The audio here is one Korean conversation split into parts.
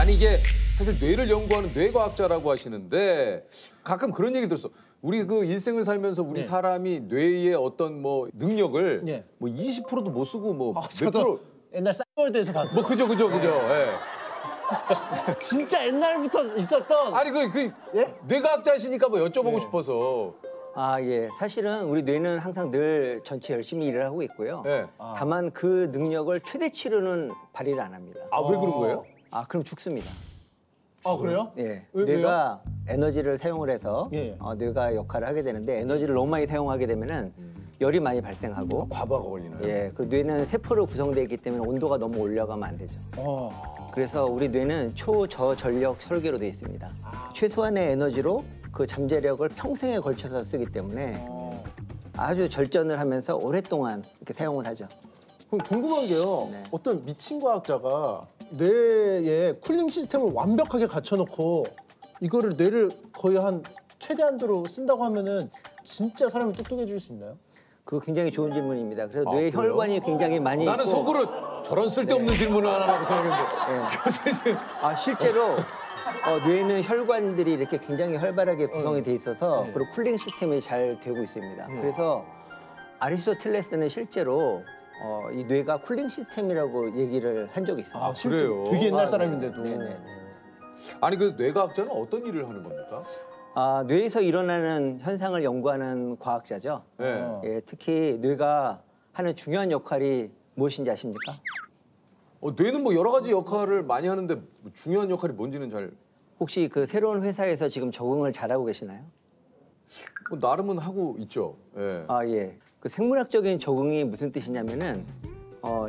아니 이게 사실 뇌를 연구하는 뇌과학자라고 하시는데 가끔 그런 얘기 들었어. 우리 그 일생을 살면서 우리 사람이 뇌의 어떤 뭐 능력을 뭐 20%도 못 쓰고 뭐 몇 프로 옛날 싸이월드에서 봤어요. 뭐 그죠. 예. 진짜 옛날부터 있었던. 아니 뇌과학자시니까 뭐 여쭤보고 싶어서. 아, 예. 사실은 우리 뇌는 항상 늘 전체 열심히 일을 하고 있고요. 예. 다만 그 능력을 최대치로는 발휘를 안 합니다. 아, 왜 그런 거예요? 아, 그럼 죽습니다. 아, 그래요? 예. 왜요? 뇌가 에너지를 사용을 해서 예. 뇌가 역할을 하게 되는데 에너지를 너무 많이 사용하게 되면은 열이 많이 발생하고 과부하가 걸리나요? 예. 그 뇌는 세포로 구성되어 있기 때문에 온도가 너무 올라가면 안 되죠. 그래서 우리 뇌는 초저전력 설계로 되어 있습니다. 최소한의 에너지로 그 잠재력을 평생에 걸쳐서 쓰기 때문에 아주 절전을 하면서 오랫동안 이렇게 사용을 하죠. 그럼 궁금한 게요. 네. 어떤 미친 과학자가 뇌에 쿨링 시스템을 완벽하게 갖춰놓고 이거를 뇌를 거의 한 최대한도로 쓴다고 하면은 진짜 사람이 똑똑해질 수 있나요? 그거 굉장히 좋은 질문입니다. 그래서 뇌 그래요? 혈관이 굉장히 많이 나는 있고 속으로 저런 쓸데없는 질문을 하나 하고 생각했는데 교수님. 아, 실제로 뇌는 혈관들이 이렇게 굉장히 활발하게 구성이 돼 있어서 그리고 쿨링 시스템이 잘 되고 있습니다. 그래서 아리스토텔레스는 실제로 이 뇌가 쿨링 시스템이라고 얘기를 한 적이 있습니다. 아, 그래요? 되게 옛날 사람인데도. 네네네. 아니 그 뇌과학자는 어떤 일을 하는 겁니까? 아, 뇌에서 일어나는 현상을 연구하는 과학자죠. 네. 예, 특히 뇌가 하는 중요한 역할이 무엇인지 아십니까? 뇌는 뭐 여러 가지 역할을 많이 하는데 뭐 중요한 역할이 뭔지는 잘 혹시 그 새로운 회사에서 지금 적응을 잘하고 계시나요? 뭐 나름은 하고 있죠. 예. 아, 예. 그 생물학적인 적응이 무슨 뜻이냐면은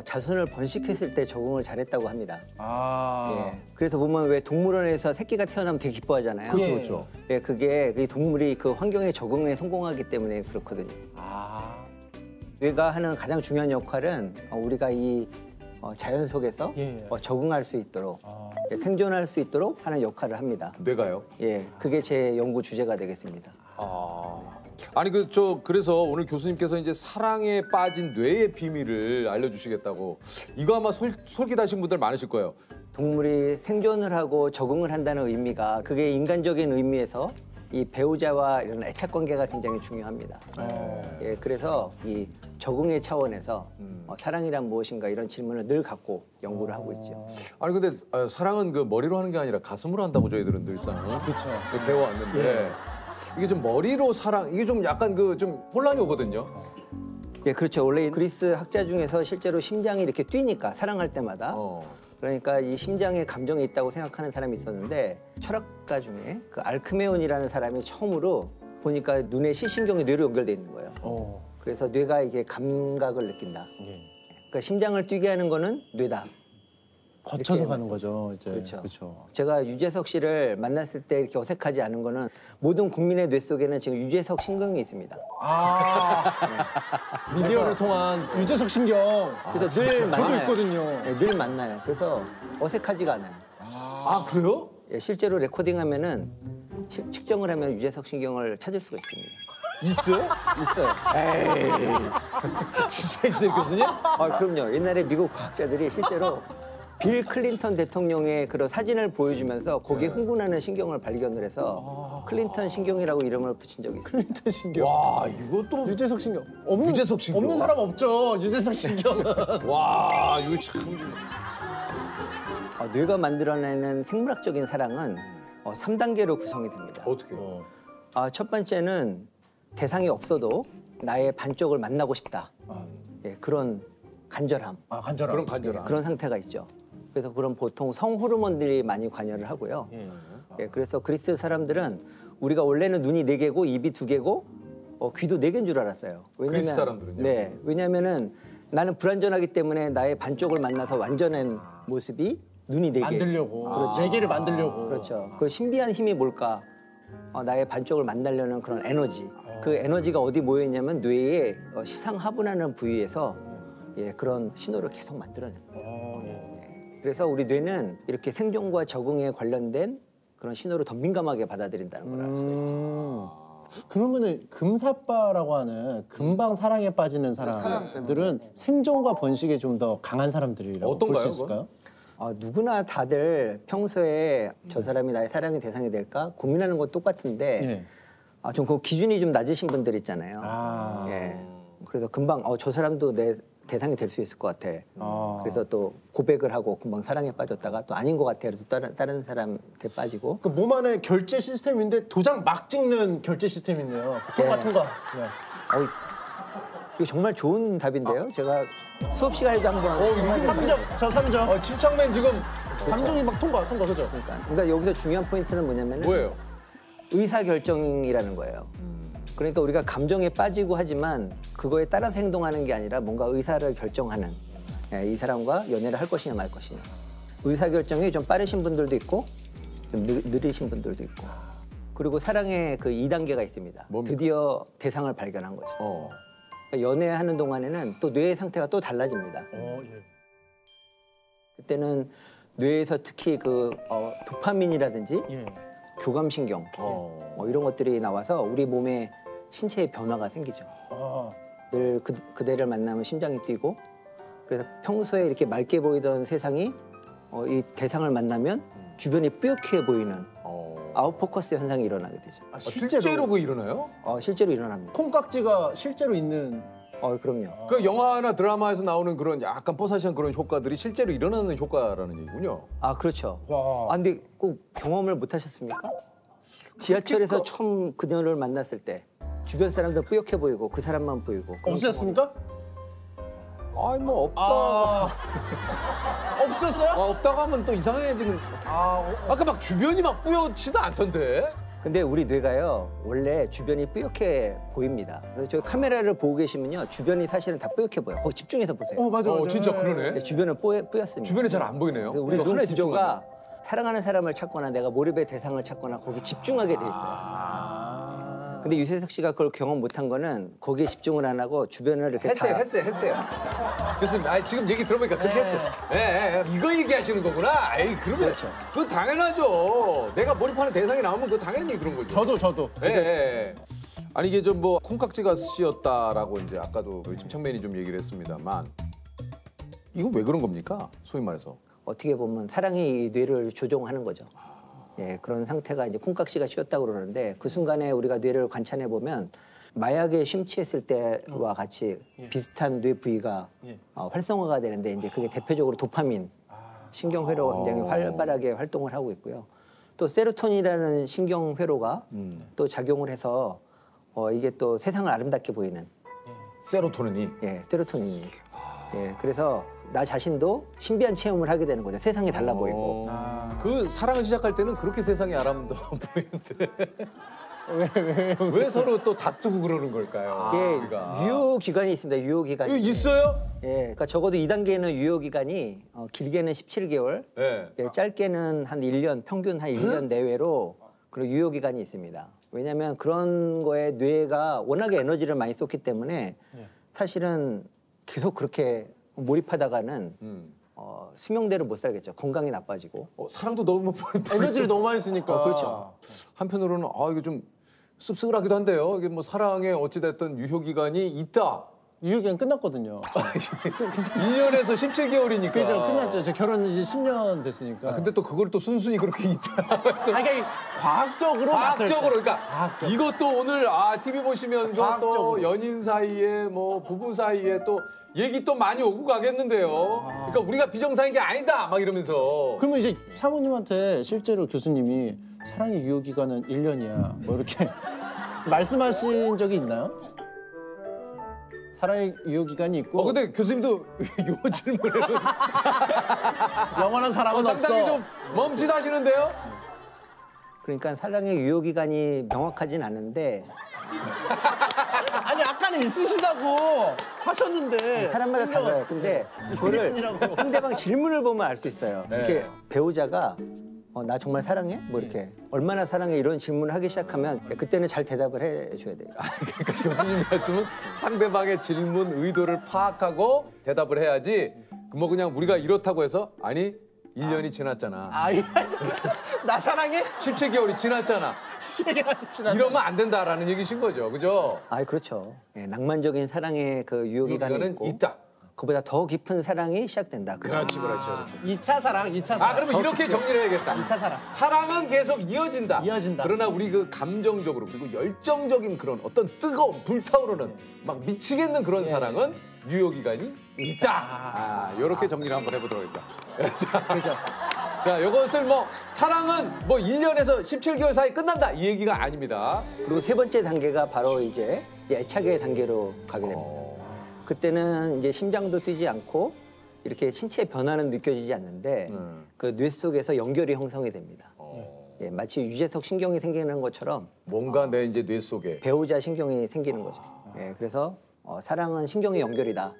자손을 번식했을 때 적응을 잘했다고 합니다. 예. 그래서 보면 왜 동물원에서 새끼가 태어나면 되게 기뻐하잖아요. 그렇죠. 예, 그게 그 동물이 그 환경에 적응에 성공하기 때문에 그렇거든요. 뇌가 하는 가장 중요한 역할은 우리가 이 자연 속에서 적응할 수 있도록 예, 생존할 수 있도록 하는 역할을 합니다. 뇌가요? 예, 그게 제 연구 주제가 되겠습니다. 아니 그래서 오늘 교수님께서 이제 사랑에 빠진 뇌의 비밀을 알려주시겠다고 이거 아마 솔깃하신 분들 많으실 거예요. 동물이 생존을 하고 적응을 한다는 의미가 그게 인간적인 의미에서 이 배우자와 이런 애착 관계가 굉장히 중요합니다. 예, 그래서 이 적응의 차원에서 사랑이란 무엇인가 이런 질문을 늘 갖고 연구를 하고 있죠. 아니 근데 사랑은 그 머리로 하는 게 아니라 가슴으로 한다고 저희들은 늘상 그렇죠. 배워왔는데 이게 좀 머리로 사랑 이게 좀 약간 그 좀 혼란이 오거든요. 예, 그렇죠. 원래 그리스 학자 중에서 실제로 심장이 이렇게 뛰니까 사랑할 때마다 그러니까 이 심장에 감정이 있다고 생각하는 사람이 있었는데 철학가 중에 그 알크메온이라는 사람이 처음으로 보니까 눈에 시신경이 뇌로 연결돼 있는 거예요. 그래서 뇌가 이게 감각을 느낀다. 그러니까 심장을 뛰게 하는 거는 뇌다. 거쳐서 가는 거죠, 이제. 그렇죠. 제가 유재석 씨를 만났을 때 이렇게 어색하지 않은 거는 모든 국민의 뇌 속에는 지금 유재석 신경이 있습니다. 미디어를 통한 유재석 신경. 그래서 늘 만나요. 저도 있거든요. 네, 늘 만나요. 그래서 어색하지가 않아요. 아 그래요? 예, 실제로 레코딩하면은 측정을 하면 유재석 신경을 찾을 수가 있습니다. 있어요? 있어요. 진짜 있어요, 교수님? 아, 그럼요. 옛날에 미국 과학자들이 실제로 빌 클린턴 대통령의 그런 사진을 보여주면서 거기에 흥분하는 신경을 발견을 해서 클린턴 신경이라고 이름을 붙인 적이 있어요. 클린턴 신경. 와 이것도 유재석 신경. 유재석 신경. 없는 사람 없죠, 유재석 신경은. 와 이거 참 뇌가 만들어내는 생물학적인 사랑은 3단계로 구성이 됩니다. 어떻게? 첫 번째는 대상이 없어도 나의 반쪽을 만나고 싶다. 예, 그런 간절함. 간절함. 그런 간절함. 그런 상태가 있죠. 그래서 그런 보통 성호르몬들이 많이 관여를 하고요. 예, 그래서 그리스 사람들은 우리가 원래는 눈이 4개고 입이 2개고 귀도 4개인 줄 알았어요. 그리스 사람들은요? 네, 왜냐하면은 나는 불완전하기 때문에 나의 반쪽을 만나서 완전한 모습이 눈이 4개. 만들려고. 그렇죠. 4개를 만들려고. 그렇죠. 그 신비한 힘이 뭘까? 나의 반쪽을 만나려는 그런 에너지. 그 에너지가 어디 모여 있냐면 뇌의 시상하분하는 부위에서 예, 그런 신호를 계속 만들어내는 거예요. 그래서 우리 뇌는 이렇게 생존과 적응에 관련된 그런 신호를 더 민감하게 받아들인다는 걸 알 수가 있죠. 그러면은 금사빠라고 하는 금방 사랑에 빠지는 사람들은 생존과 번식에 좀 더 강한 사람들이라고 볼 어떤가요, 수 있을까요? 누구나 다들 평소에 저 사람이 나의 사랑의 대상이 될까 고민하는 건 똑같은데 좀 그 기준이 좀 낮으신 분들 있잖아요. 예. 그래서 금방 저 사람도 내 대상이 될 수 있을 것 같아. 그래서 또 고백을 하고 금방 사랑에 빠졌다가 또 아닌 것 같아. 그래서 다른 사람한테 빠지고. 그 몸 안에 결제 시스템인데 도장 막 찍는 결제 시스템이네요. 통과. 네. 이거 정말 좋은 답인데요. 제가 수업 시간에도 한번. 이거 3점, 저 3점. 침착맨 지금 감정이 막 통과, 그죠? 그러니까 여기서 중요한 포인트는 뭐냐면은 뭐예요? 의사 결정이라는 거예요. 그러니까 우리가 감정에 빠지고 하지만 그거에 따라서 행동하는 게 아니라 뭔가 의사를 결정하는 이 사람과 연애를 할 것이냐 말 것이냐. 의사 결정이 좀 빠르신 분들도 있고 좀 느리신 분들도 있고. 그리고 사랑의 그 2단계가 있습니다. 뭡니까? 드디어 대상을 발견한 거죠. 그러니까 연애하는 동안에는 또 뇌의 상태가 또 달라집니다. 그때는 뇌에서 특히 그 도파민이라든지 교감신경 이런 것들이 나와서 우리 몸에 신체에 변화가 생기죠. 늘 그대를 만나면 심장이 뛰고 그래서 평소에 이렇게 맑게 보이던 세상이 이 대상을 만나면 주변이 뿌옇게 보이는 아웃포커스 현상이 일어나게 되죠. 실제로 그거 일어나요? 실제로 일어납니다. 콩깍지가 실제로 있는. 그럼요. 그 영화나 드라마에서 나오는 그런 약간 뽀사시한 그런 효과들이 실제로 일어나는 효과라는 얘기군요. 그렇죠. 와. 근데 꼭 경험을 못 하셨습니까? 지하철에서 처음 그녀를 만났을 때 주변 사람들 뿌옇게 보이고 그 사람만 보이고. 없으셨습니까? 뭐 없다. 없었어요? 없다고 하면 또 이상해지는. 아까 막 주변이 막 뿌옇지도 않던데. 근데 우리 뇌가요 원래 주변이 뿌옇게 보입니다. 그래서 저희 카메라를 보고 계시면요 주변이 사실은 다 뿌옇게 보여요. 거기 집중해서 보세요. 맞아. 진짜 그러네. 근데 주변은 뿌였습니다. 주변이 잘 안 보이네요. 우리 눈 하나에 구조가 사랑하는 사람을 찾거나 내가 몰입의 대상을 찾거나 거기 집중하게 돼 있어요. 근데 유재석 씨가 그걸 경험 못한 거는 거기에 집중을 안 하고 주변을 이렇게 했어요. 교수님, 지금 얘기 들어보니까 그렇게 했어. 이거 얘기하시는 거구나. 그러면 그렇죠. 그건 당연하죠. 내가 몰입하는 대상이 나오면 그거 당연히 그런 거죠. 저도. 아니 이게 좀 뭐 콩깍지가 씌었다라고 이제 아까도 우리 침착맨이 좀 얘기를 했습니다만 이건 왜 그런 겁니까? 소위 말해서. 어떻게 보면 사랑이 이 뇌를 조종하는 거죠. 그런 상태가 이제 콩깍지가 씌었다고 그러는데 그 순간에 우리가 뇌를 관찰해 보면 마약에 심취했을 때와 같이 비슷한 뇌 부위가 활성화가 되는데 이제 그게 대표적으로 도파민 신경 회로가 굉장히 활발하게 활동을 하고 있고요. 또 세로토닌이라는 신경 회로가 또 작용을 해서 이게 또 세상을 아름답게 보이는 세로토닌이. 세로토닌이. 그래서 나 자신도 신비한 체험을 하게 되는 거죠. 세상이 달라 보이고. 그 사랑을 시작할 때는 그렇게 세상이 아름다워 보이는데 왜 서로 또 다투고 그러는 걸까요? 이게 유효기간이 있습니다. 유효기간이. 이거 있어요? 그러니까 적어도 2단계는 유효기간이 길게는 17개월, 짧게는 한 1년, 평균 한 1년 내외로 그런 유효기간이 있습니다. 왜냐하면 그런 거에 뇌가 워낙에 에너지를 많이 썼기 때문에 사실은 계속 그렇게 몰입하다가는 수명대로 못 살겠죠. 건강이 나빠지고. 사랑도 너무 에너지를 너무 많이 쓰니까. 그렇죠. 한편으로는 이거 좀 씁쓸하기도 한데요. 이게 뭐 사랑에 어찌됐든 유효기간이 있다. 유효기간 끝났거든요. 1년에서 17개월이니까. 그죠, 끝났죠. 저 결혼 이제 10년 됐으니까. 근데 또 그걸 또 순순히 그렇게 있다. 이게 과학적으로 그러니까 과학적으로. 이것도 오늘 TV 보시면서 과학적으로. 또 연인 사이에 뭐 부부 사이에 또 얘기 또 많이 오고 가겠는데요. 그러니까 우리가 비정상인 게 아니다 막 이러면서. 그러면 이제 사모님한테 실제로 교수님이 사랑의 유효기간은 1년이야 뭐 이렇게 말씀하신 적이 있나요? 사랑의 유효기간이 있고. 근데 교수님도 요 질문에는 영원한 사랑은 상당히 없어. 좀 멈칫하시는데요. 그러니까 사랑의 유효기간이 명확하진 않은데 아니 아까는 있으시다고 하셨는데. 사람마다 달라요. 근데 그거를 일년이라고. 상대방 질문을 보면 알 수 있어요. 이렇게 배우자가 나 정말 사랑해? 뭐 이렇게 얼마나 사랑해? 이런 질문을 하기 시작하면 그때는 잘 대답을 해줘야 돼요. 그러니까 교수님 말씀은 상대방의 질문 의도를 파악하고 대답을 해야지. 뭐 그냥 우리가 이렇다고 해서 아니 1년이 지났잖아. 나 사랑해? 17개월이 지났잖아. 이러면 안 된다라는 얘기신 거죠, 그죠? 그렇죠. 낭만적인 사랑의 그 유효기간이 있고 있다. 그보다 더 깊은 사랑이 시작된다. 그렇지. 2차 사랑, 2차 사랑. 그러면 이렇게 정리를 해야겠다. 2차 사랑. 사랑은 계속 이어진다. 그러나 우리 그 감정적으로 그리고 열정적인 그런 어떤 뜨거운 불타오르는 막 미치겠는 그런 사랑은 유효 기간이 있다. 이렇게 정리를 한번 해보도록 하겠다. 그죠. 자, 이것을 뭐 사랑은 뭐 1년에서 17개월 사이 끝난다 이 얘기가 아닙니다. 그리고 세 번째 단계가 바로 이제 애착의 단계로 가게 됩니다. 그때는 이제 심장도 뛰지 않고 이렇게 신체 변화는 느껴지지 않는데 그 뇌 속에서 연결이 형성이 됩니다. 예, 마치 유재석 신경이 생기는 것처럼 뭔가 내 이제 뇌 속에 배우자 신경이 생기는 거죠. 예, 그래서 사랑은 신경의 연결이다.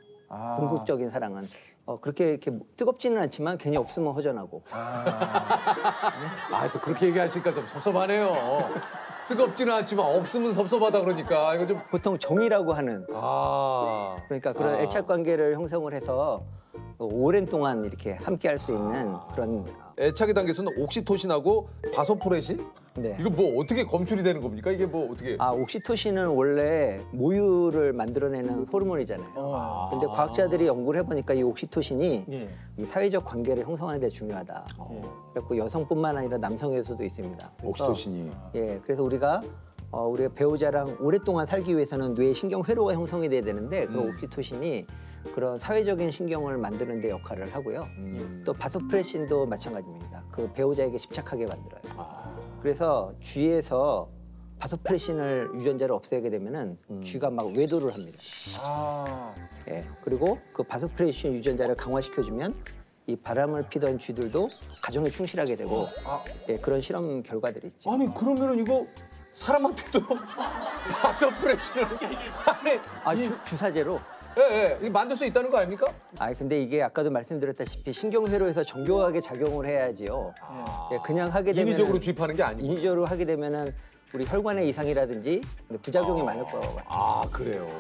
궁극적인 사랑은 그렇게 이렇게 뜨겁지는 않지만 괜히 없으면 허전하고. 또 그렇게 얘기하시니까 좀 섭섭하네요. 뜨겁지는 않지만 없으면 섭섭하다 그러니까 이거 좀 보통 정이라고 하는 그러니까 그런 애착 관계를 형성을 해서 오랜 동안 이렇게 함께 할 수 있는 그런 애착의 단계에서는 옥시토신하고 바소프레신? 네. 이거 뭐 어떻게 검출이 되는 겁니까? 이게 뭐 어떻게? 옥시토신은 원래 모유를 만들어내는 호르몬이잖아요. 근데 과학자들이 연구를 해보니까 이 옥시토신이 이 사회적 관계를 형성하는 데 중요하다. 그래서 여성뿐만 아니라 남성에서도 있습니다. 그래서, 옥시토신이. 예, 그래서 우리가 배우자랑 오랫동안 살기 위해서는 뇌 신경 회로가 형성이 돼야 되는데 그런 옥시토신이 그런 사회적인 신경을 만드는 데 역할을 하고요. 또 바소프레신도 마찬가지입니다. 그 배우자에게 집착하게 만들어요. 그래서 쥐에서 바소프레신을 유전자를 없애게 되면은 쥐가 막 외도를 합니다. 예, 그리고 그 바소프레신 유전자를 강화시켜주면 이 바람을 피던 쥐들도 가정에 충실하게 되고 예, 그런 실험 결과들이 있죠. 아니 그러면은 이거 사람한테도 바소프레신을 주사제로? 예, 이거 만들 수 있다는 거 아닙니까? 근데 이게 아까도 말씀드렸다시피 신경회로에서 정교하게 작용을 해야지요. 예, 그냥 하게 되면 인위적으로 주입하는 게 아니고. 인위적으로 하게 되면은 우리 혈관의 이상이라든지 부작용이 많을 것 같아요. 그래요.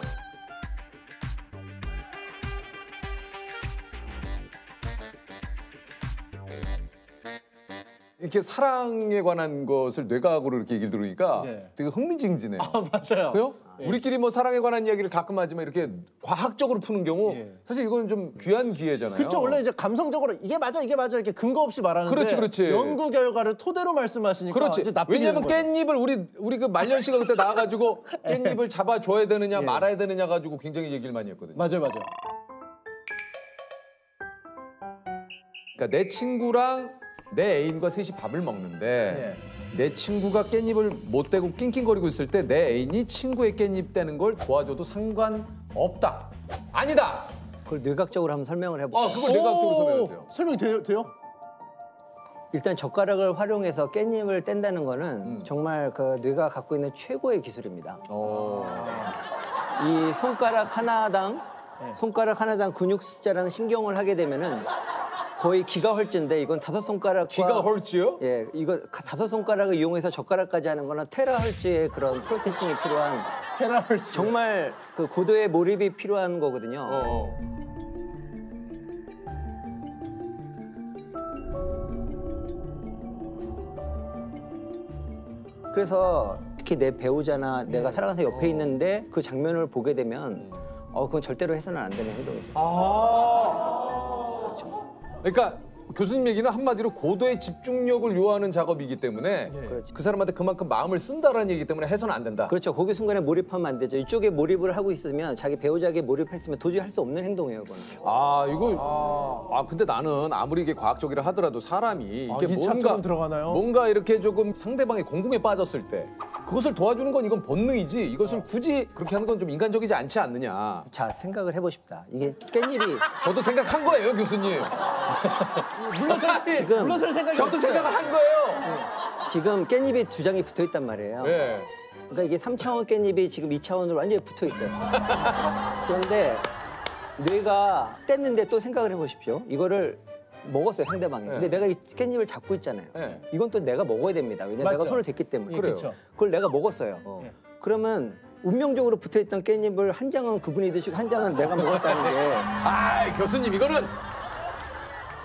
이렇게 사랑에 관한 것을 뇌과학으로 이렇게 얘기를 들으니까 되게 흥미진진해요. 맞아요. 그래요? 우리끼리 뭐 사랑에 관한 이야기를 가끔 하지만 이렇게 과학적으로 푸는 경우 사실 이건 좀 귀한 기회잖아요. 그렇죠. 원래 이제 감성적으로 이게 맞아 이렇게 근거 없이 말하는데 그렇지. 연구 결과를 토대로 말씀하시니까 그렇지. 이제 납득이 왜냐면 되는 거죠. 깻잎을 우리 그 말년 씨가 그때 나와가지고 깻잎을 잡아줘야 되느냐 말아야 되느냐 가지고 굉장히 얘기를 많이 했거든요. 맞아요. 그러니까 내 친구랑 내 애인과 셋이 밥을 먹는데 내 친구가 깻잎을 못 대고 낑낑거리고 있을 때 내 애인이 친구의 깻잎 떼는 걸 도와줘도 상관없다. 아니다. 그걸 뇌과학적으로 한번 설명을 해볼게요. 그걸 뇌과학적으로 설명해주세요. 설명이 돼요? 일단 젓가락을 활용해서 깻잎을 뗀다는 거는 정말 그 뇌가 갖고 있는 최고의 기술입니다. 이 손가락 하나당 근육 숫자라는 신경을 하게 되면은 거의 기가헐츠인데 이건 5손가락과 기가헐츠요? 예, 이거 5손가락을 이용해서 젓가락까지 하는 거는 테라헐츠의 그런 프로세싱이 필요한 테라헐츠. 정말 그 고도의 몰입이 필요한 거거든요. 그래서 특히 내 배우자나 내가 사랑하는 사람 옆에 있는데 그 장면을 보게 되면 그건 절대로 해서는 안 되는 행동이죠. 그러니까 교수님 얘기는 한마디로 고도의 집중력을 요하는 작업이기 때문에 그 사람한테 그만큼 마음을 쓴다라는 얘기이기 때문에 해서는 안 된다. 그렇죠. 거기 순간에 몰입하면 안 되죠. 이쪽에 몰입을 하고 있으면 자기 배우자에게 몰입했으면 도저히 할 수 없는 행동이에요. 그거는. 근데 나는 아무리 이게 과학적이라 하더라도 사람이 이게 이 차트로 들어가나요? 뭔가 이렇게 조금 상대방의 공공에 빠졌을 때 그것을 도와주는 건 이건 본능이지 이것을 굳이 그렇게 하는 건 좀 인간적이지 않지 않느냐. 자, 생각을 해보십시다. 이게 깻잎이 저도 생각한 거예요, 교수님. 물러설 생각이 저도 생각을 한 거예요. 지금 깻잎이 2장이 붙어 있단 말이에요. 네. 그러니까 이게 3차원 깻잎이 지금 2차원으로 완전히 붙어 있어요. 그런데 뇌가 뗐는데 또 생각을 해보십시오. 이거를 먹었어요, 상대방이. 근데 내가 이 깻잎을 잡고 있잖아요. 이건 또 내가 먹어야 됩니다. 왜냐면 내가 손을 댔기 때문에. 그렇죠. 그걸 내가 먹었어요. 그러면 운명적으로 붙어있던 깻잎을 한 장은 그분이 드시고 한 장은 내가 먹었다는 게 교수님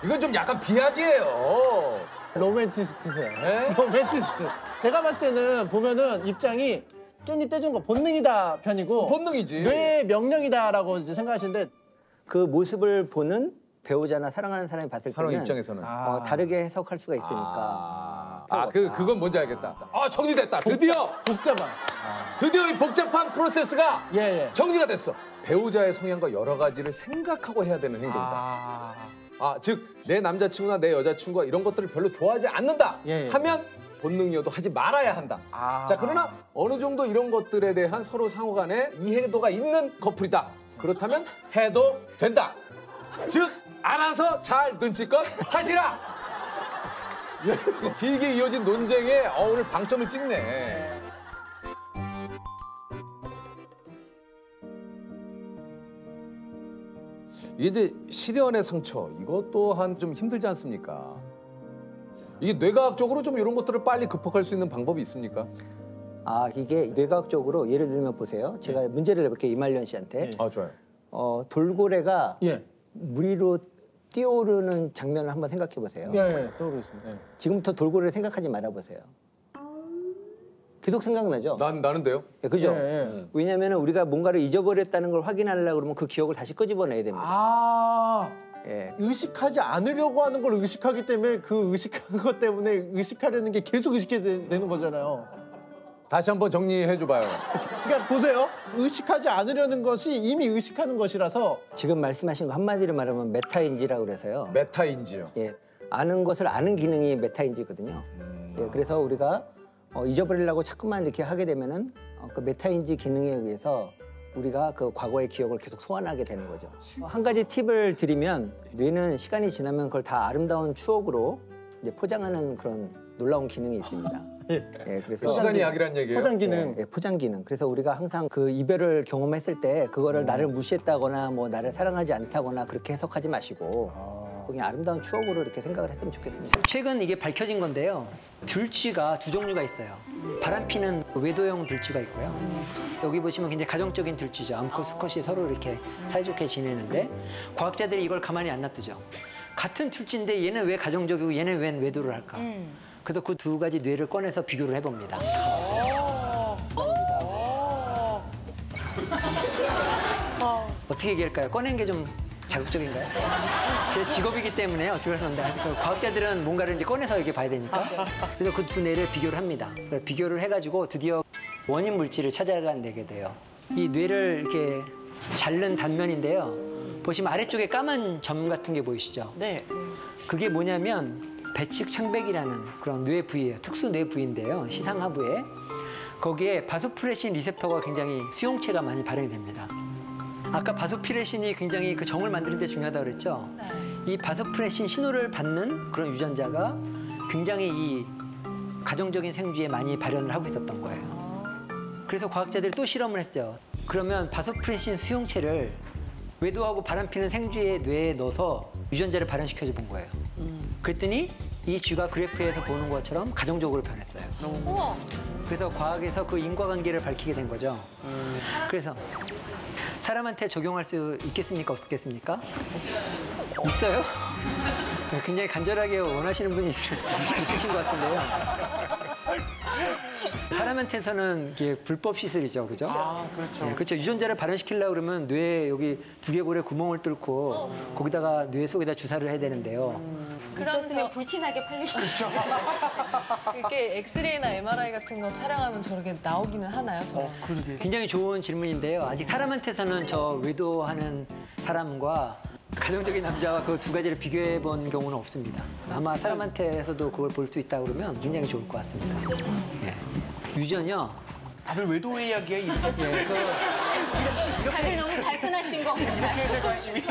이건 좀 약간 비약이에요. 로맨티스트세요. 네? 로맨티스트. 제가 봤을 때는 보면은 입장이 깻잎 떼주는 거 본능이다 편이고 본능이지. 뇌의 명령이다라고 이제 생각하시는데 그 모습을 보는 배우자나 사랑하는 사람이 봤을 사람 때는 입장에서는 다르게 해석할 수가 있으니까. 그건 뭔지 알겠다. 정리됐다. 드디어 복잡한. 드디어 이 복잡한 프로세스가 예. 정리가 됐어. 배우자의 성향과 여러 가지를 생각하고 해야 되는 행동이다. 즉 내 남자친구나 내 여자친구가 이런 것들을 별로 좋아하지 않는다 예. 하면 본능이어도 하지 말아야 한다. 자, 그러나 어느 정도 이런 것들에 대한 서로 상호 간의 이해도가 있는 커플이다. 그렇다면 해도 된다. 즉 알아서 잘 눈치껏 하시라. 길게 이어진 논쟁에 오늘 방점을 찍네. 이게 이제 실연의 상처, 이것 또한 좀 힘들지 않습니까? 이게 뇌과학적으로 좀 이런 것들을 빨리 극복할 수 있는 방법이 있습니까? 이게 뇌과학적으로 예를 들면 보세요. 제가 문제를 내볼게요. 이말년 씨한테. 좋아요. 돌고래가 예. 물 위로 뛰어오르는 장면을 한번 생각해 보세요. 예. 떠오르겠습니다. 예. 지금부터 돌고래를 생각하지 말아 보세요. 계속 생각나죠? 나는데요? 예, 그죠? 예. 왜냐하면 우리가 뭔가를 잊어버렸다는 걸 확인하려고 그러면 그 기억을 다시 끄집어내야 됩니다. 예. 의식하지 않으려고 하는 걸 의식하기 때문에 그 의식한 것 때문에 의식하려는 게 계속 의식게 되는 거잖아요. 다시 한번 정리해 줘봐요. 그러니까 보세요. 의식하지 않으려는 것이 이미 의식하는 것이라서 지금 말씀하신 거 한마디로 말하면 메타인지라고 그래서요. 메타인지요. 예, 아는 것을 아는 기능이 메타인지거든요. 예, 그래서 우리가 잊어버리려고 자꾸만 이렇게 하게 되면은 그 메타인지 기능에 의해서 우리가 그 과거의 기억을 계속 소환하게 되는 거죠. 한 가지 팁을 드리면 뇌는 시간이 지나면 그걸 다 아름다운 추억으로 이제 포장하는 그런 놀라운 기능이 있습니다. 예, 그래서 시간이 약이란 얘기예요? 포장 기능. 예, 포장 기능. 그래서 우리가 항상 그 이별을 경험했을 때 그거를 나를 무시했다거나 뭐 나를 사랑하지 않다거나 그렇게 해석하지 마시고 그냥 아름다운 추억으로 이렇게 생각을 했으면 좋겠습니다. 최근 이게 밝혀진 건데요. 들쥐가 두 종류가 있어요. 바람피는 외도형 들쥐가 있고요. 여기 보시면 굉장히 가정적인 들쥐죠. 암컷 수컷이 서로 이렇게 사이좋게 지내는데 과학자들이 이걸 가만히 안 놔두죠. 같은 들쥐인데 얘는 왜 가정적이고 얘는 왜 외도를 할까? 그래서 그 두 가지 뇌를 꺼내서 비교를 해봅니다. 어떻게 얘기할까요? 꺼낸 게 좀 자극적인가요? 제 직업이기 때문에 어떻게 하는데 과학자들은 뭔가를 이제 꺼내서 이렇게 봐야 되니까 그래서 그 두 뇌를 비교를 합니다. 비교를 해가지고 드디어 원인 물질을 찾아가게 돼요. 이 뇌를 이렇게 자른 단면인데요. 보시면 아래쪽에 까만 점 같은 게 보이시죠? 네. 그게 뭐냐면 배측 창백이라는 그런 뇌 부위예요. 특수 뇌 부위인데요. 시상하부에 거기에 바소프레신 리셉터가 굉장히 수용체가 많이 발현이 됩니다. 아까 바소프레신이 굉장히 그 정을 만드는 데 중요하다고 그랬죠? 이 바소프레신 신호를 받는 그런 유전자가 굉장히 이 가정적인 생쥐에 많이 발현을 하고 있었던 거예요. 그래서 과학자들이 또 실험을 했어요. 그러면 바소프레신 수용체를 외도하고 바람피는 생쥐의 뇌에 넣어서 유전자를 발현시켜줘 본 거예요. 그랬더니 이 쥐가 그래프에서 보는 것처럼 가정적으로 변했어요. 그래서 과학에서 그 인과관계를 밝히게 된 거죠. 그래서 사람한테 적용할 수 있겠습니까? 없겠습니까? 있어요? 굉장히 간절하게 원하시는 분이 있으신 것 같은데요. 사람한테서는 이게 불법 시술이죠, 그죠? 그렇죠. 네, 그렇죠. 유전자를 발현시키려고 그러면 뇌에 여기 두개골에 구멍을 뚫고 거기다가 뇌 속에다 주사를 해야 되는데요. 있었으면 불티나게 팔리시죠. 이렇게 엑스레이나 MRI 같은 거 촬영하면 저렇게 나오기는 하나요? 저는? 굉장히 좋은 질문인데요. 아직 사람한테서는 저 외도하는 사람과 가정적인 남자와 그 두 가지를 비교해 본 경우는 없습니다. 아마 사람한테서도 그걸 볼 수 있다 그러면 굉장히 좋을 것 같습니다. 예. 유전이요. 다들 외도 이야기에 예, 다들 너무 발끈하신 것 같아요. 관심이.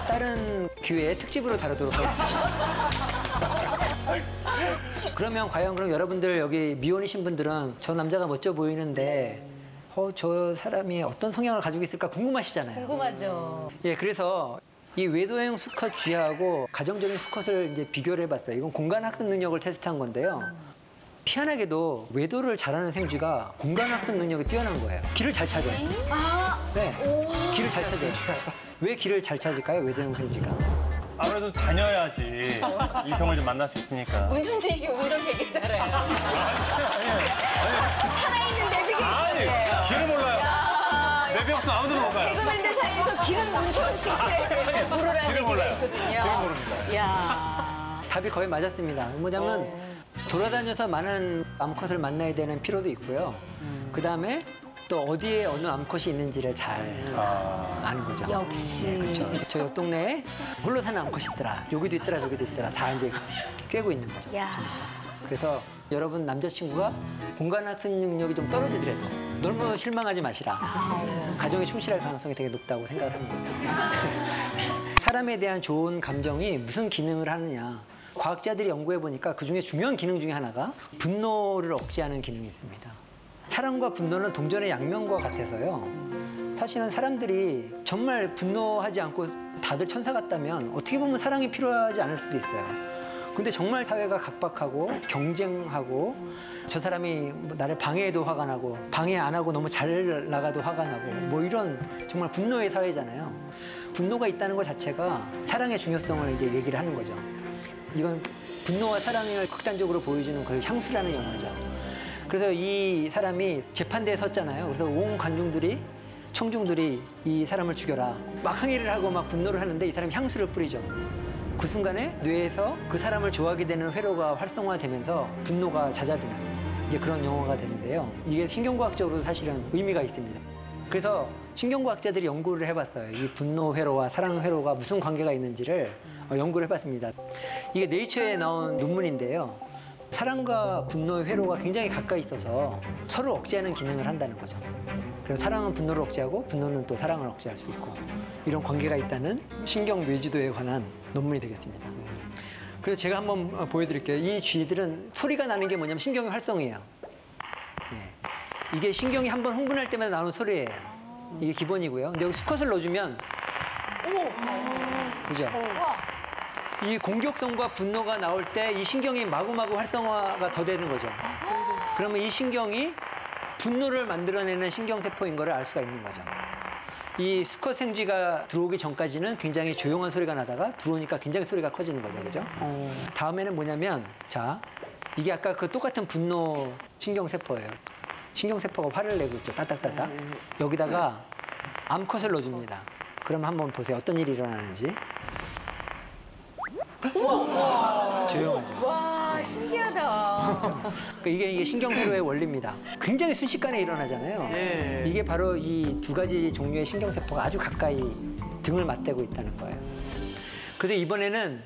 다른 기회에 특집으로 다루도록 하겠습니다. 그러면 과연 그럼 여러분들 여기 미혼이신 분들은 저 남자가 멋져 보이는데 저 사람이 어떤 성향을 가지고 있을까 궁금하시잖아요. 궁금하죠. 예, 그래서 이 외도형 수컷 쥐하고 가정적인 수컷을 이제 비교를 해봤어요. 이건 공간학습 능력을 테스트한 건데요. 희한하게도 외도를 잘하는 생쥐가 공간학습 능력이 뛰어난 거예요. 길을 잘 찾아요. 네, 길을 잘 찾아요. 왜 길을 잘 찾을까요, 외도형 생쥐가? 아무래도 다녀야지 이성을 좀 만날 수 있으니까. 운전진이 운전 되게 잘해요. 살아있는 내비게이션이에요. 길을 몰라요. 매벽수 아무도 못 가요. 개그맨들 사이에서 길은 문천식 씨의 모르라는 길은 얘기가 몰라요. 있거든요. 길은 모릅니다. 야. 답이 거의 맞았습니다. 뭐냐면 돌아다녀서 많은 암컷을 만나야 되는 필요도 있고요. 그 다음에 또 어디에 어느 암컷이 있는지를 잘 아는 거죠. 역시. 그렇죠. 저 옆 동네에 홀로 사는 암컷이 있더라. 여기도 있더라, 저기도 있더라. 다 이제 꿰고 있는 거죠. 야. 그래서 여러분 남자친구가 공간학습 능력이 좀 떨어지더라도 너무 실망하지 마시라. 가정에 충실할 가능성이 되게 높다고 생각을 하는 거예요. 사람에 대한 좋은 감정이 무슨 기능을 하느냐. 과학자들이 연구해 보니까 그중에 중요한 기능 중에 하나가 분노를 억제하는 기능이 있습니다. 사랑과 분노는 동전의 양면과 같아서요. 사실은 사람들이 정말 분노하지 않고 다들 천사 같다면 어떻게 보면 사랑이 필요하지 않을 수도 있어요. 근데 정말 사회가 각박하고 경쟁하고 저 사람이 나를 방해해도 화가 나고 방해 안 하고 너무 잘 나가도 화가 나고 뭐 이런 정말 분노의 사회잖아요. 분노가 있다는 것 자체가 사랑의 중요성을 이제 얘기를 하는 거죠. 이건 분노와 사랑을 극단적으로 보여주는 그 향수라는 영화죠. 그래서 이 사람이 재판대에 섰잖아요. 그래서 온 관중들이 청중들이 이 사람을 죽여라 막 항의를 하고 막 분노를 하는데 이 사람이 향수를 뿌리죠. 그 순간에 뇌에서 그 사람을 좋아하게 되는 회로가 활성화되면서 분노가 잦아드는 이제 그런 영화가 되는데요. 이게 신경과학적으로 사실은 의미가 있습니다. 그래서 신경과학자들이 연구를 해봤어요. 이 분노 회로와 사랑 회로가 무슨 관계가 있는지를 연구를 해봤습니다. 이게 네이처에 나온 논문인데요. 사랑과 분노의 회로가 굉장히 가까이 있어서 서로 억제하는 기능을 한다는 거죠. 그래서 사랑은 분노를 억제하고 분노는 또 사랑을 억제할 수 있고 이런 관계가 있다는 신경 뇌지도에 관한 논문이 되겠습니다. 그래서 제가 한번 보여드릴게요. 이 쥐들은 소리가 나는 게 뭐냐면 신경이 활성이에요. 예. 이게 신경이 한번 흥분할 때마다 나오는 소리예요. 이게 기본이고요. 근데 여기 수컷을 넣어주면 그죠? 이 공격성과 분노가 나올 때 이 신경이 마구마구 활성화가 더 되는 거죠. 그러면 이 신경이 분노를 만들어내는 신경세포인 거를 알 수가 있는 거죠. 이 수컷 생쥐가 들어오기 전까지는 굉장히 조용한 소리가 나다가 들어오니까 굉장히 소리가 커지는 거죠. 그죠? 다음에는 뭐냐면, 자, 이게 아까 그 똑같은 분노 신경세포예요. 신경세포가 화를 내고 있죠. 따딱따딱. 여기다가 암컷을 넣어줍니다. 그럼 한번 보세요. 어떤 일이 일어나는지. 조용하죠. 와, 신기하다. 그러니까 이게 신경회로의 원리입니다. 굉장히 순식간에 일어나잖아요. 이게 바로 이 두 가지 종류의 신경세포가 아주 가까이 등을 맞대고 있다는 거예요. 그래서 이번에는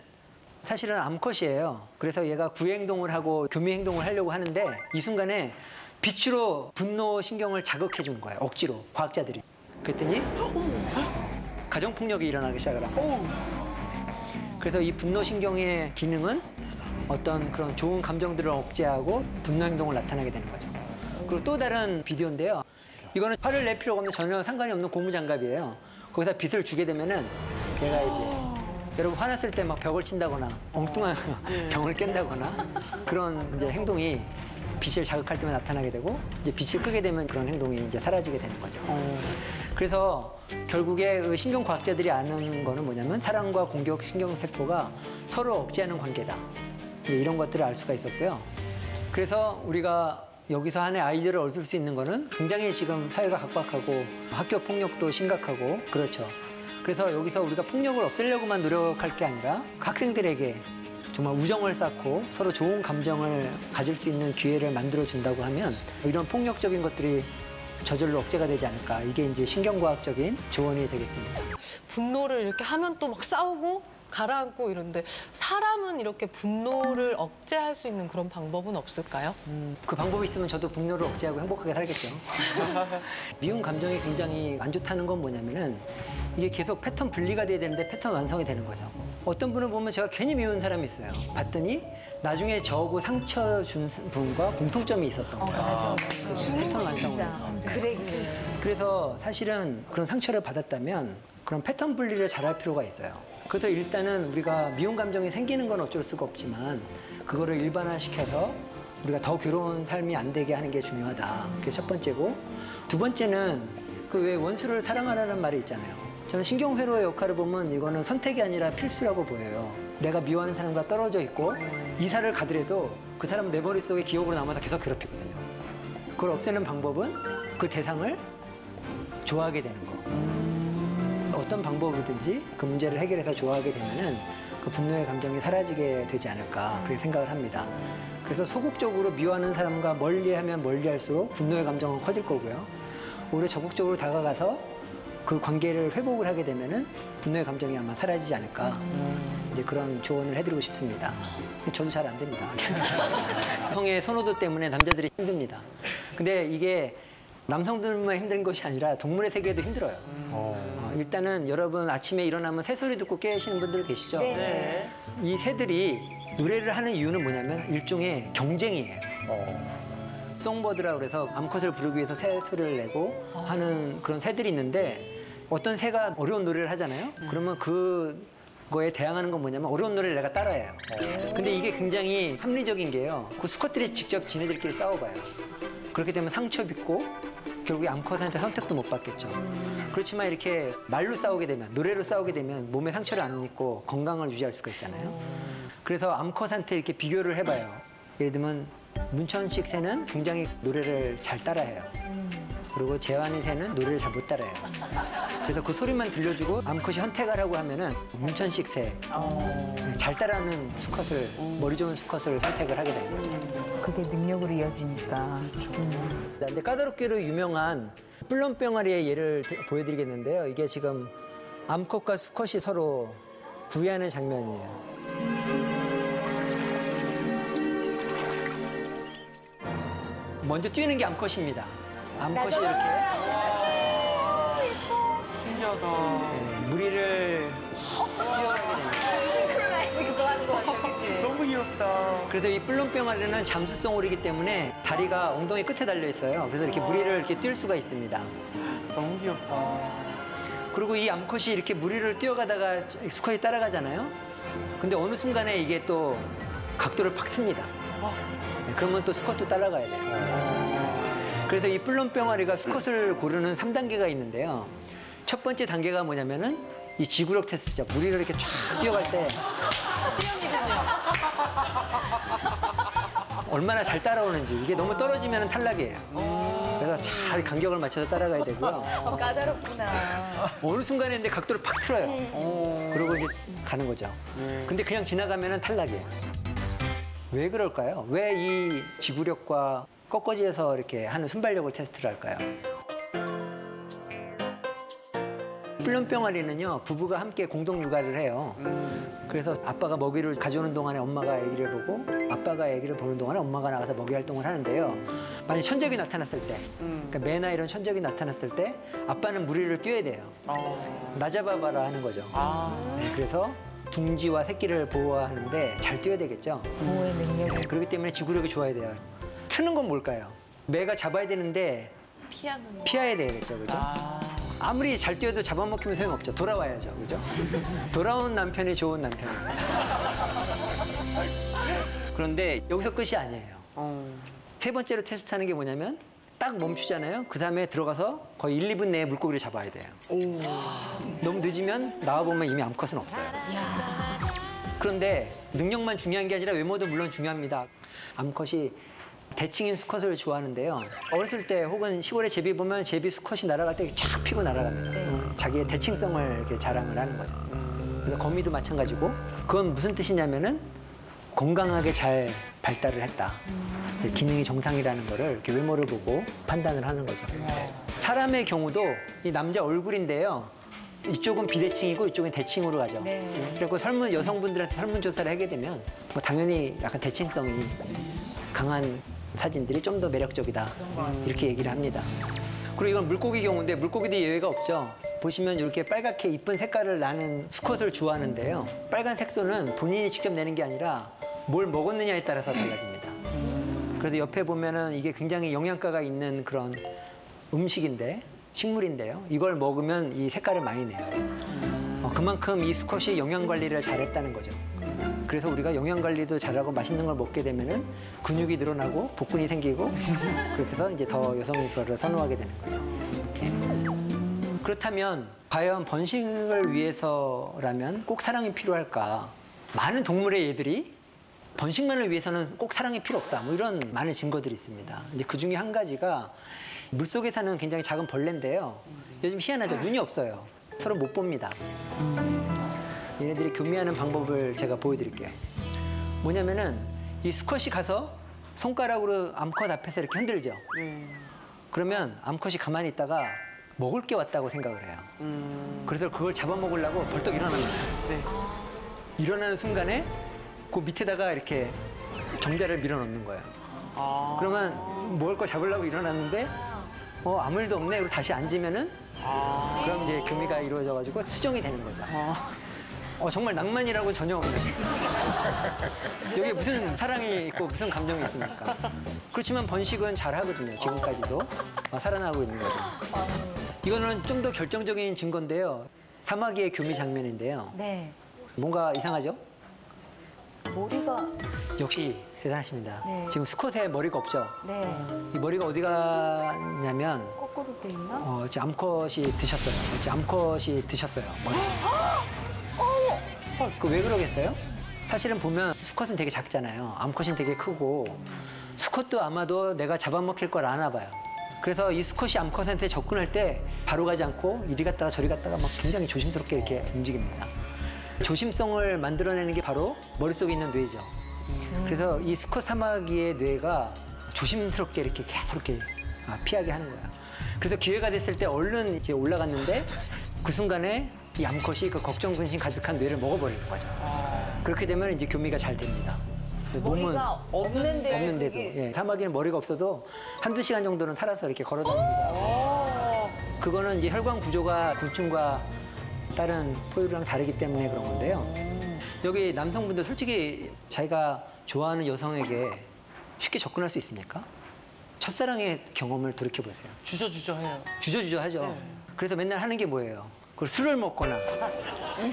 사실은 암컷이에요. 그래서 얘가 구행동을 하고 교미행동을 하려고 하는데 이 순간에 빛으로 분노 신경을 자극해 준 거예요. 억지로 과학자들이. 그랬더니 가정폭력이 일어나기 시작을 한 거예요. 그래서 이 분노신경의 기능은 어떤 그런 좋은 감정들을 억제하고 분노 행동을 나타나게 되는 거죠. 그리고 또 다른 비디오인데요. 이거는 화를 낼 필요가 없는 전혀 상관이 없는 고무장갑이에요. 거기다 빛을 주게 되면은 얘가 이제 여러분 화났을 때 막 벽을 친다거나 엉뚱한 병을 깬다거나 그런 이제 행동이 빛을 자극할 때만 나타나게 되고 이제 빛을 끄게 되면 그런 행동이 이제 사라지게 되는 거죠. 그래서 결국에 그 신경과학자들이 아는 거는 뭐냐면 사랑과 공격 신경세포가 서로 억제하는 관계다. 이런 것들을 알 수가 있었고요. 그래서 우리가 여기서 한해 아이들을 얻을 수 있는 거는 굉장히 지금 사회가 각박하고 학교 폭력도 심각하고 그렇죠. 그래서 여기서 우리가 폭력을 없애려고만 노력할 게 아니라 학생들에게 정말 우정을 쌓고 서로 좋은 감정을 가질 수 있는 기회를 만들어준다고 하면 이런 폭력적인 것들이 저절로 억제가 되지 않을까. 이게 이제 신경과학적인 조언이 되겠습니다. 분노를 이렇게 하면 또 막 싸우고 가라앉고 이런데 사람은 이렇게 분노를 억제할 수 있는 그런 방법은 없을까요? 그 방법이 있으면 저도 분노를 억제하고 행복하게 살겠죠. 미운 감정이 굉장히 안 좋다는 건 뭐냐면은 이게 계속 패턴 분리가 돼야 되는데 패턴 완성이 되는 거죠. 어떤 분을 보면 제가 괜히 미운 사람이 있어요. 봤더니 나중에 저하고 상처 준 분과 공통점이 있었던 거예요. 맞아. 패턴 완성을. 그래. 그래서 사실은 그런 상처를 받았다면 그런 패턴 분리를 잘할 필요가 있어요. 그래서 일단은 우리가 미운 감정이 생기는 건 어쩔 수가 없지만 그거를 일반화시켜서 우리가 더 괴로운 삶이 안 되게 하는 게 중요하다. 그게 첫 번째고, 두 번째는 그 왜 원수를 사랑하라는 말이 있잖아요. 저는 신경회로의 역할을 보면 이거는 선택이 아니라 필수라고 보여요. 내가 미워하는 사람과 떨어져 있고 이사를 가더라도 그 사람은 내 머릿속에 기억으로 남아서 계속 괴롭히거든요. 그걸 없애는 방법은 그 대상을 좋아하게 되는 거. 어떤 방법으로든지 그 문제를 해결해서 좋아하게 되면은 그 분노의 감정이 사라지게 되지 않을까 그렇게 생각을 합니다. 그래서 소극적으로 미워하는 사람과 멀리하면 멀리할수록 분노의 감정은 커질 거고요. 오히려 적극적으로 다가가서 그 관계를 회복을 하게 되면은 분노의 감정이 아마 사라지지 않을까. 이제 그런 조언을 해드리고 싶습니다. 저도 잘 안 됩니다. 성의 선호도 때문에 남자들이 힘듭니다. 근데 이게 남성들만 힘든 것이 아니라 동물의 세계도 힘들어요. 일단은 여러분 아침에 일어나면 새소리 듣고 깨시는 분들 계시죠? 네. 이 새들이 노래를 하는 이유는 뭐냐면 일종의 경쟁이에요. 송버드라고 그래서 암컷을 부르기 위해서 새소리를 내고 하는 그런 새들이 있는데 어떤 새가 어려운 노래를 하잖아요. 그러면 그거에 대항하는 건 뭐냐면 어려운 노래를 내가 따라해요. 근데 이게 굉장히 합리적인 게요. 그 수컷들이 직접 지네들끼리 싸워봐요. 그렇게 되면 상처 입고 결국에 암컷한테 선택도 못 받겠죠. 그렇지만 이렇게 말로 싸우게 되면, 노래로 싸우게 되면 몸에 상처를 안 입고 건강을 유지할 수가 있잖아요. 그래서 암컷한테 이렇게 비교를 해봐요. 예를 들면 문천식 새는 굉장히 노래를 잘 따라해요. 그리고 재환이 새는 노래를 잘 못 따라해요. 그래서 그 소리만 들려주고 암컷이 선택하라고 하면은 문천식 새, 잘 따라하는 수컷을, 머리 좋은 수컷을 선택을 하게 되는 거죠. 그게 능력으로 이어지니까. 근데 까다롭게로 유명한 뿔렁병아리의 예를 보여드리겠는데요. 이게 지금 암컷과 수컷이 서로 구애하는 장면이에요. 먼저 뛰는 게 암컷입니다. 암컷이 이렇게 신기하다. 무리를 뛰어가게 됩니다. 싱크로나이즈 그거 하는 거 같아, 그치? 너무 귀엽다. 그래서 이 뿔렁병아리는 잠수성 오리이기 때문에 다리가 엉덩이 끝에 달려 있어요. 그래서 이렇게 무리를 이렇게 뛸 수가 있습니다. 너무 귀엽다. 그리고 이 암컷이 이렇게 무리를 뛰어가다가 수컷이 따라가잖아요. 근데 어느 순간에 이게 또 각도를 팍 틉니다. 그러면 또 수컷도 따라가야 돼요. 그래서 이 뿔렁병아리가 수컷을 고르는 3단계가 있는데요. 첫 번째 단계가 뭐냐면은 이 지구력 테스트죠. 무리를 이렇게 쫙 뛰어갈 때 얼마나 잘 따라오는지. 이게 너무 떨어지면 탈락이에요. 그래서 잘 간격을 맞춰서 따라가야 되고요. 까다롭구나. 어느 순간에 근데 각도를 팍 틀어요. 그러고 이제 가는 거죠. 근데 그냥 지나가면 탈락이에요. 왜 그럴까요? 왜 이 지구력과 꺾어지에서 이렇게 하는 순발력을 테스트를 할까요? 뿔렁병아리는요, 부부가 함께 공동 육아를 해요. 그래서 아빠가 먹이를 가져오는 동안에 엄마가 아기를 보고 아빠가 아기를 보는 동안에 엄마가 나가서 먹이 활동을 하는데요. 만약 천적이 나타났을 때, 그러니까 매나 이런 천적이 나타났을 때 아빠는 무리를 뛰어야 돼요. 나 잡아봐라 하는 거죠. 네, 그래서 둥지와 새끼를 보호하는데 잘 뛰어야 되겠죠. 보호의 능력이. 네, 그렇기 때문에 지구력이 좋아야 돼요. 트는 건 뭘까요? 매가 잡아야 되는데 피하는 거. 피해야 되겠죠, 그죠? 아무리 잘 뛰어도 잡아먹히면 소용없죠. 돌아와야죠, 그죠? 돌아온 남편이 좋은 남편입니다. 그런데 여기서 끝이 아니에요. 세 번째로 테스트하는 게 뭐냐면 딱 멈추잖아요. 그 다음에 들어가서 거의 1, 2분 내에 물고기를 잡아야 돼요. 너무 늦으면 나와보면 이미 암컷은 없어요. 그런데 능력만 중요한 게 아니라 외모도 물론 중요합니다. 암컷이 대칭인 수컷을 좋아하는데요. 어렸을 때 혹은 시골에 제비 보면 제비 수컷이 날아갈 때 쫙 피고 날아갑니다. 자기의 대칭성을 이렇게 자랑을 하는 거죠. 그래서 거미도 마찬가지고 그건 무슨 뜻이냐면은 건강하게 잘 발달을 했다. 기능이 정상이라는 거를 이렇게 외모를 보고 판단을 하는 거죠. 사람의 경우도 이 남자 얼굴인데요. 이쪽은 비대칭이고 이쪽은 대칭으로 가죠. 그리고 여성분들한테 설문조사를 하게 되면 뭐 당연히 약간 대칭성이 강한 사진들이 좀 더 매력적이다. 이렇게 얘기를 합니다. 그리고 이건 물고기 경우인데 물고기도 예외가 없죠. 보시면 이렇게 빨갛게 이쁜 색깔을 나는 수컷을 좋아하는데요. 빨간 색소는 본인이 직접 내는 게 아니라 뭘 먹었느냐에 따라서 달라집니다. 그래서 옆에 보면은 이게 굉장히 영양가가 있는 그런 음식인데, 식물인데요. 이걸 먹으면 이 색깔을 많이 내요. 그만큼 이 수컷이 영양 관리를 잘했다는 거죠. 그래서 우리가 영양 관리도 잘하고 맛있는 걸 먹게 되면은 근육이 늘어나고 복근이 생기고 그렇게 해서 이제 더 여성의 거를 선호하게 되는 거죠. 그렇다면 과연 번식을 위해서라면 꼭 사랑이 필요할까? 많은 동물의 예들이 번식만을 위해서는 꼭 사랑이 필요 없다. 뭐 이런 많은 증거들이 있습니다. 이제 그 중에 한 가지가 물속에 사는 굉장히 작은 벌레인데요. 요즘 희한하죠. 눈이 없어요. 서로 못 봅니다. 얘네들이 교미하는 방법을 제가 보여드릴게요. 뭐냐면은 이 수컷이 가서 손가락으로 암컷 앞에서 이렇게 흔들죠. 그러면 암컷이 가만히 있다가 먹을 게 왔다고 생각을 해요. 그래서 그걸 잡아먹으려고 벌떡 일어나는 거예요. 일어나는 순간에 그 밑에다가 이렇게 정자를 밀어넣는 거예요. 그러면 먹을 거 잡으려고 일어났는데 아무 일도 없네. 그리고 다시 앉으면은 그럼 이제 교미가 이루어져가지고 수정이 되는 거죠. 정말 낭만이라고는 전혀 없는. 여기에 무슨 사랑이 있고 무슨 감정이 있습니까? 그렇지만 번식은 잘 하거든요. 지금까지도 살아나고 있는 거죠. 이거는 좀 더 결정적인 증거인데요. 사마귀의 교미 장면인데요. 네. 뭔가 이상하죠? 머리가 역시 대단하십니다. 네. 지금 수컷에 머리가 없죠? 네. 이 머리가 어디 갔냐면 거꾸로 돼 있나? 지금 암컷이 드셨어요. 지금 암컷이 드셨어요. 머리. 그 왜 그러겠어요? 사실은 보면 수컷은 되게 작잖아요. 암컷은 되게 크고 수컷도 아마도 내가 잡아먹힐 걸 아나 봐요. 그래서 이 수컷이 암컷한테 접근할 때 바로 가지 않고 이리 갔다가 저리 갔다가 막 굉장히 조심스럽게 이렇게 움직입니다. 조심성을 만들어내는 게 바로 머릿속에 있는 뇌죠. 그래서 이 수컷 사마귀의 뇌가 조심스럽게 이렇게 계속 이렇게 피하게 하는 거야. 그래서 기회가 됐을 때 얼른 이제 올라갔는데 그 순간에 이 암컷이 그 걱정 근심 가득한 뇌를 먹어버리는 거죠. 그렇게 되면 이제 교미가 잘 됩니다. 머리가 없는데도 예, 사마귀는 머리가 없어도 한두 시간 정도는 살아서 이렇게 걸어 다닙니다. 그거는 이제 혈관 구조가 곤충과 다른 포유류랑 다르기 때문에 그런 건데요. 여기 남성분들 솔직히 자기가 좋아하는 여성에게 쉽게 접근할 수 있습니까? 첫사랑의 경험을 돌이켜보세요. 주저주저 해요. 주저주저 하죠. 그래서 맨날 하는 게 뭐예요? 그걸 술을 먹거나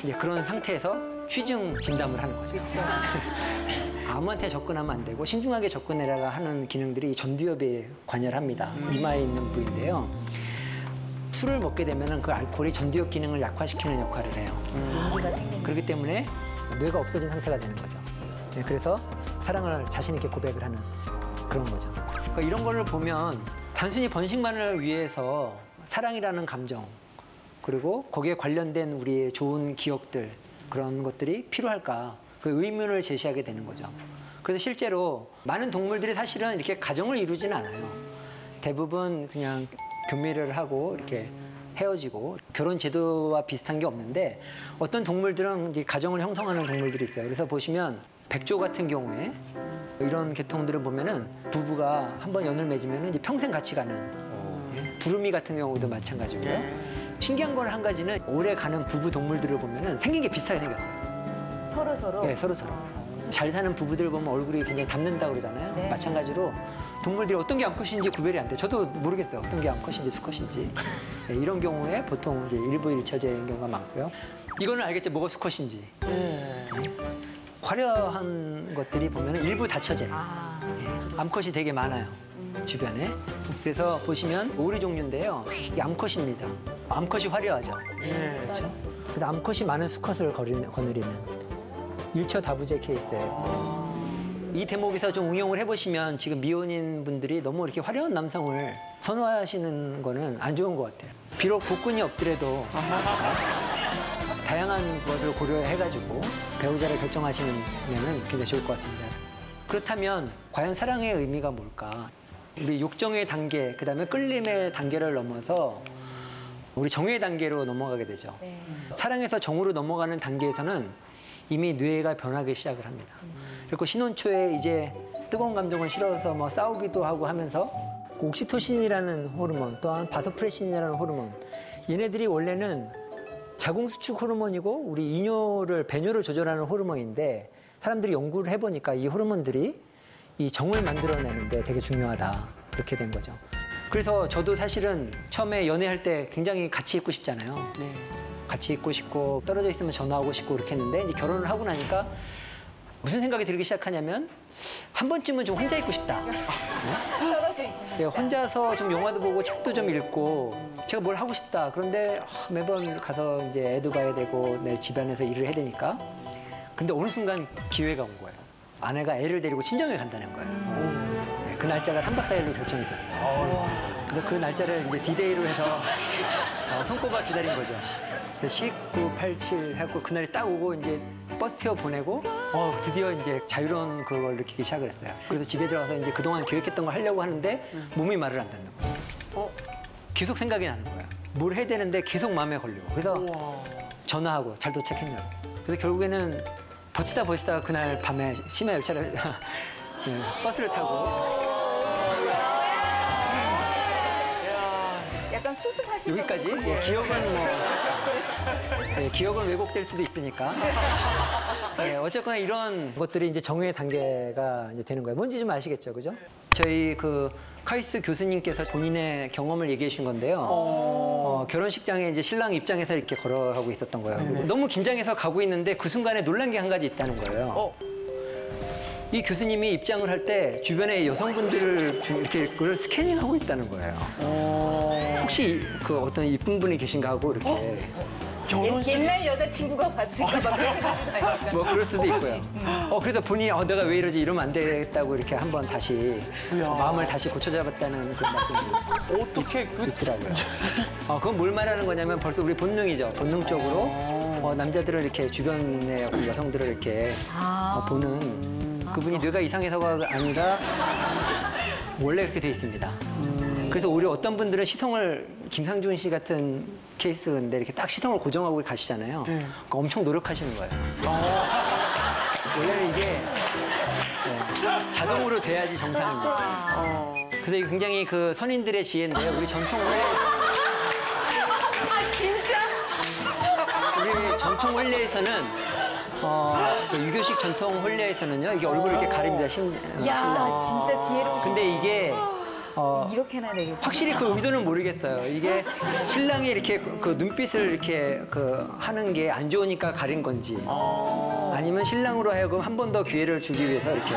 이제 그런 상태에서 취중 진담을 하는 거죠. 아무한테 접근하면 안 되고 신중하게 접근해라 하는 기능들이 전두엽에 관여합니다. 이마에 있는 부위인데요. 술을 먹게 되면 그 알코올이 전두엽 기능을 약화시키는 역할을 해요. 그렇기 때문에 뇌가 없어진 상태가 되는 거죠. 네, 그래서 사랑을 자신 있게 고백을 하는 그런 거죠. 그러니까 이런 거를 보면 단순히 번식만을 위해서 사랑이라는 감정 그리고 거기에 관련된 우리의 좋은 기억들 그런 것들이 필요할까 그 의문을 제시하게 되는 거죠. 그래서 실제로 많은 동물들이 사실은 이렇게 가정을 이루지는 않아요. 대부분 그냥 교미를 하고 이렇게 헤어지고 결혼 제도와 비슷한 게 없는데 어떤 동물들은 이제 가정을 형성하는 동물들이 있어요. 그래서 보시면 백조 같은 경우에 이런 계통들을 보면은 부부가 한번 연을 맺으면 이제 평생 같이 가는 두루미 같은 경우도 마찬가지고요. 신기한 건 한 가지는 오래 가는 부부 동물들을 보면은 생긴 게 비슷하게 생겼어요. 서로. 네, 서로. 잘 사는 부부들 보면 얼굴이 굉장히 닮는다고 그러잖아요. 네. 마찬가지로 동물들이 어떤 게 암컷인지 구별이 안 돼. 저도 모르겠어요. 어떤 게 암컷인지 수컷인지. 네, 이런 경우에 보통 이제 일부 일처제인 경우가 많고요. 이거는 알겠죠? 뭐가 수컷인지. 화려한 것들이 보면 일부 다처제. 암컷이 되게 많아요. 주변에. 그래서 보시면 오리 종류인데요. 이게 암컷입니다. 암컷이 화려하죠. 그렇죠? 그래서 암컷이 많은 수컷을 거느리는 일처 다부제 케이스예요. 이 대목에서 좀 응용을 해보시면 지금 미혼인 분들이 너무 이렇게 화려한 남성을 선호하시는 거는 안 좋은 것 같아요. 비록 복근이 없더라도 다양한 것을 고려해가지고 배우자를 결정하시면 굉장히 좋을 것 같습니다. 그렇다면 과연 사랑의 의미가 뭘까? 우리 욕정의 단계, 그다음에 끌림의 단계를 넘어서 우리 정의 단계로 넘어가게 되죠. 네. 사랑에서 정으로 넘어가는 단계에서는 이미 뇌가 변하기 시작을 합니다. 그리고 신혼 초에 이제 뜨거운 감정을 실어서 뭐 싸우기도 하고 하면서 옥시토신이라는 호르몬 또한 바소프레신이라는 호르몬 얘네들이 원래는 자궁수축 호르몬이고 우리 배뇨를 조절하는 호르몬인데 사람들이 연구를 해보니까 이 호르몬들이 이 정을 만들어내는데 되게 중요하다 그렇게 된 거죠. 그래서 저도 사실은 처음에 연애할 때 굉장히 같이 있고 싶잖아요. 같이 있고 싶고 떨어져 있으면 전화하고 싶고 그렇게 했는데 이제 결혼을 하고 나니까 무슨 생각이 들기 시작하냐면 한 번쯤은 좀 혼자 있고 싶다. 네, 혼자서 좀 영화도 보고 책도 좀 읽고 제가 뭘 하고 싶다. 그런데 매번 가서 이제 애도 봐야 되고 내 집안에서 일을 해야 되니까. 근데 어느 순간 기회가 온 거예요. 아내가 애를 데리고 친정에 간다는 거예요. 네, 그 날짜가 3박 4일로 결정이 됐어요. 그래서 그 날짜를 이제 디데이로 해서 손꼽아 기다린 거죠. 19, 87 해갖고 그날이 딱 오고 이제 버스 태워 보내고 드디어 이제 자유로운 그걸 느끼기 시작을 했어요. 그래서 집에 들어가서 이제 그동안 계획했던 걸 하려고 하는데 몸이 말을 안 듣는 거예요. 계속 생각이 나는 거야. 뭘 해야 되는데 계속 마음에 걸리고. 그래서 전화하고 잘 도착했냐고. 그래서 결국에는 버티다 그날 밤에 심야 열차를 네, 버스를 타고 약간 수습하신 여기까지. 예, 기억은 뭐 기억은 왜곡될 수도 있으니까. 예, 어쨌거나 이런 것들이 이제 정의 단계가 이제 되는 거예요. 뭔지 좀 아시겠죠, 그죠? 저희 그 카이스트 교수님께서 본인의 경험을 얘기해 주신 건데요. 결혼식장에 이제 신랑 입장에서 이렇게 걸어가고 있었던 거예요. 너무 긴장해서 가고 있는데 그 순간에 놀란 게 한 가지 있다는 거예요. 이 교수님이 입장을 할 때 주변에 여성분들을 이렇게 그걸 스캐닝하고 있다는 거예요. 혹시 그 어떤 이쁜 분이 계신가 하고 이렇게. 옛날 여자친구가 봤을까 봐 그런 생각이 나요. 뭐 그럴 수도 있고요. 그래서 본인이 내가 왜 이러지 이러면 안 되겠다고 이렇게 한번 다시 마음을 다시 고쳐잡았다는 그런 말씀이 어떻게 있더라고요. 그건 뭘 말하는 거냐면 벌써 우리 본능이죠. 본능적으로 남자들은 이렇게 주변의 여성들을 이렇게 보는 그분이 뇌가 이상해서가 아니라 원래 그렇게 돼 있습니다. 그래서 오히려 어떤 분들은 시선을 김상준 씨 같은 케이스인데 이렇게 딱 시선을 고정하고 가시잖아요. 그러니까 엄청 노력하시는 거예요. 원래는 이게 자동으로 돼야지 정상입니다. 그래서 이게 굉장히 그 선인들의 지혜인데요. 우리 전통 원래 진짜? 우리 전통 혼례에서는 그 유교식 전통 혼례에서는요 이게 얼굴을 이렇게 가립니다. 신랑. 진짜 지혜로우시네. 근데 이게 이렇게나 되겠구나. 확실히 그 의도는 모르겠어요. 이게 신랑이 이렇게 그 눈빛을 이렇게 하는 게 안 좋으니까 가린 건지 아니면 신랑으로 하여금 한 번 더 기회를 주기 위해서 이렇게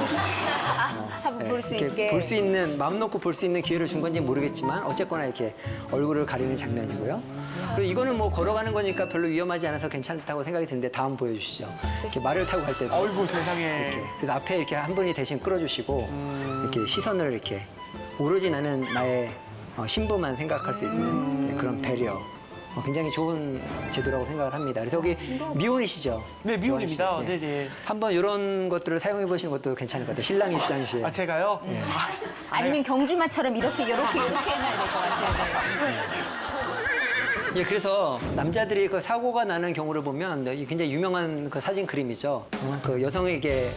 한번 볼 수 있게. 볼 수 있는 마음 놓고 볼 수 있는 기회를 준 건지 모르겠지만 어쨌거나 이렇게 얼굴을 가리는 장면이고요. 그리고 이거는 뭐 걸어가는 거니까 별로 위험하지 않아서 괜찮다고 생각이 드는데 다음 보여주시죠. 이렇게 말을 타고 갈 때도 아이고 세상에. 이렇게 그래서 앞에 이렇게 한 분이 대신 끌어주시고 이렇게 시선을 이렇게 오로지 나는 나의 신부만 생각할 수 있는 그런 배려. 굉장히 좋은 제도라고 생각을 합니다. 그래서 여기 미혼이시죠? 네, 미혼입니다. 네. 네네. 한번 이런 것들을 사용해 보시는 것도 괜찮을 것 같아요. 신랑 입장시에. 제가요? 아니면 경주마처럼 이렇게 해놔야 될 것 같아요. 예, 그래서 남자들이 그 사고가 나는 경우를 보면 굉장히 유명한 그 사진 그림이죠. 그 여성에게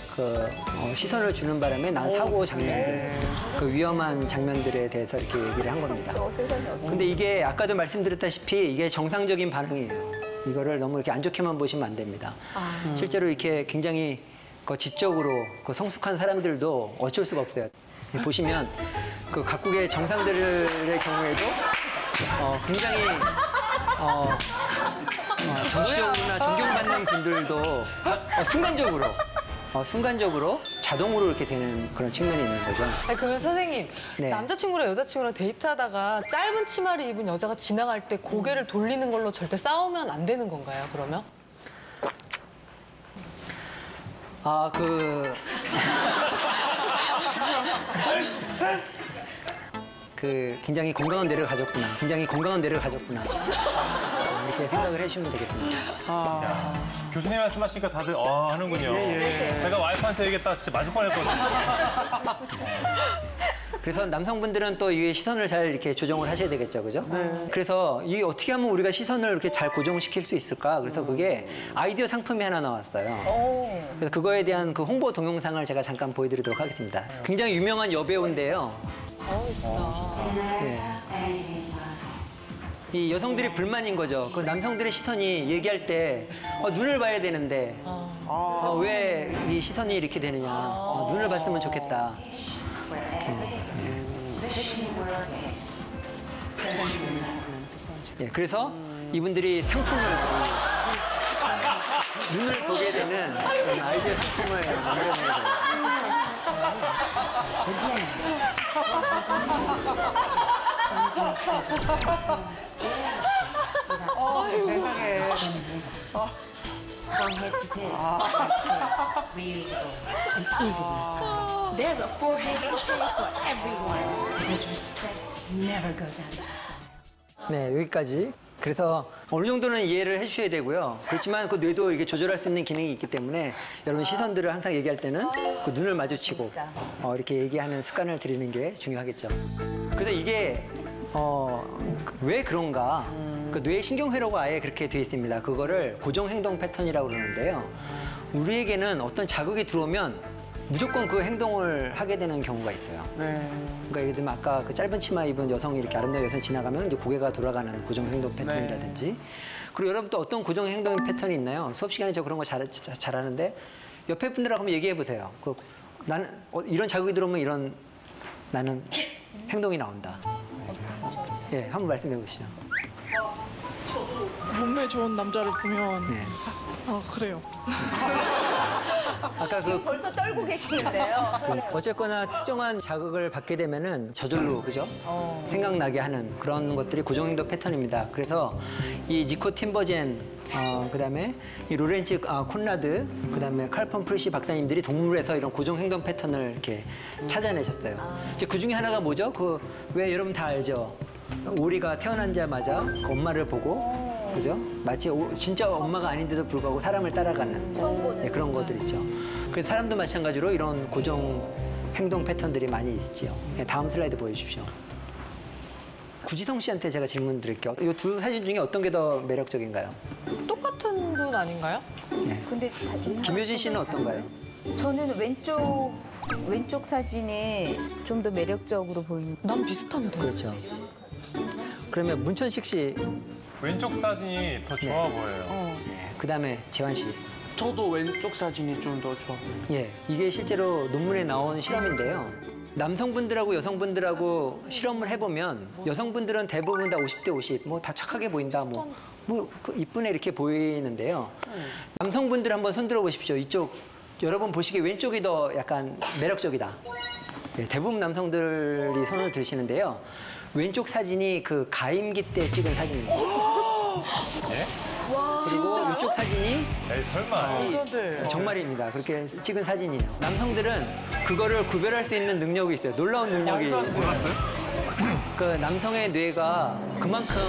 시선을 주는 바람에 난 사고 장면들, 그 위험한 장면들에 대해서 이렇게 얘기를 한 겁니다. 근데 이게 아까도 말씀드렸다시피 이게 정상적인 반응이에요. 이거를 너무 이렇게 안 좋게만 보시면 안 됩니다. 실제로 이렇게 굉장히 지적으로 성숙한 사람들도 어쩔 수가 없어요. 보시면 그 각국의 정상들의 경우에도 굉장히 정치적으로나 존경받는 분들도 순간적으로 자동으로 이렇게 되는 그런 측면이 있는 거죠. 그러면 선생님, 네. 남자친구랑 여자친구랑 데이트하다가 짧은 치마를 입은 여자가 지나갈 때 고개를 돌리는 걸로 절대 싸우면 안 되는 건가요, 그러면? 굉장히 건강한 뇌를 가졌구나. 이렇게 생각을 해주시면 되겠습니다. 교수님 말씀하시니까 다들 하는군요. 제가 와이프한테 얘기했다 진짜 맞을 뻔했거든요. 그래서 남성분들은 또 이 시선을 잘 이렇게 조정을 하셔야 되겠죠, 그죠? 그래서 이게 어떻게 하면 우리가 시선을 이렇게 잘 고정시킬 수 있을까? 그래서 그게 아이디어 상품이 하나 나왔어요. 그래서 그거에 대한 그 홍보 동영상을 제가 잠깐 보여드리도록 하겠습니다. 굉장히 유명한 여배우인데요. 네. 이 여성들이 불만인 거죠. 그 남성들의 시선이 얘기할 때 눈을 봐야 되는데 왜 이 시선이 이렇게 되느냐. 눈을 봤으면 좋겠다. 그래서 이분들이 상품을 눈을 보게 되는 그런 아이디어 상품을 만들어내게 됩니다. 세상에. From head to tail. I say reusable and easable. There's a forehead to tail for everyone. Because respect never goes out of style. 네, 여기까지. 그래서 어느 정도는 이해를 해주셔야 되고요. 그렇지만 그 뇌도 이게 조절할 수 있는 기능이 있기 때문에 여러분 시선들을 항상 얘기할 때는 그 눈을 마주치고 이렇게 얘기하는 습관을 들이는 게 중요하겠죠. 그래서 이게 왜 그런가? 그 뇌 신경회로가 아예 그렇게 돼 있습니다. 그거를 고정행동 패턴이라고 그러는데요. 우리에게는 어떤 자극이 들어오면 무조건 그 행동을 하게 되는 경우가 있어요. 그러니까 예를 들면 아까 그 짧은 치마 입은 여성이 이렇게 아름다운 여성이 지나가면 이제 고개가 돌아가는 고정행동 패턴이라든지 그리고 여러분 또 어떤 고정행동 패턴이 있나요? 수업 시간에 저 그런 거 잘하는데 옆에 분들하고 한번 얘기해 보세요. 나는 이런 자극이 들어오면 나는 행동이 나온다. 예, 한번 말씀해 보시죠. 몸매 좋은 남자를 보면 네. 그래요. 아까 지금 벌써 떨고 계시는데요. 어쨌거나 특정한 자극을 받게 되면은 저절로 그죠? 생각나게 하는 그런 것들이 고정행동 패턴입니다. 그래서 이 니코 팀버젠, 그다음에 이 로렌츠 콘라드, 그다음에 칼폰 프리시 박사님들이 동물에서 이런 고정행동 패턴을 이렇게 찾아내셨어요. 이제 그 중에 하나가 뭐죠? 왜 여러분 다 알죠? 오리가 태어나자마자 그 엄마를 보고 그죠? 마치 진짜 엄마가 아닌데도 불구하고 사람을 따라가는 그런 것들 있죠. 그래서 사람도 마찬가지로 이런 고정 행동 패턴들이 많이 있죠. 다음 슬라이드 보여주십시오. 구지성 씨한테 제가 질문 드릴게요. 이 두 사진 중에 어떤 게 더 매력적인가요? 똑같은 분 아닌가요? 네. 근데 좀 김효진 씨는 어떤가요? 저는 왼쪽 사진이 좀 더 매력적으로 보이는. 난 비슷한데. 그렇죠. 그러면 문천식 씨, 왼쪽 사진이 더 좋아 보여요. 네. 그다음에 재환 씨. 저도 왼쪽 사진이 좀 더 좋아. 예, 이게 실제로 논문에 나온 실험인데요. 남성분들하고 여성분들하고 실험을 해보면 여성분들은 대부분 다 50대 50, 뭐 다 착하게 보인다, 이쁘네 이렇게 보이는데요. 남성분들 한번 손 들어 보십시오. 이쪽 여러분 보시기에 왼쪽이 더 약간 매력적이다. 예, 대부분 남성들이 손을 드시는데요. 왼쪽 사진이 그 가임기 때 찍은 사진입니다. 예? 그리고 이쪽 사진이 에이, 설마. 정말입니다. 그렇게 찍은 사진이에요. 남성들은 그거를 구별할 수 있는 능력이 있어요. 놀라운 능력이. 그 남성의 뇌가 그만큼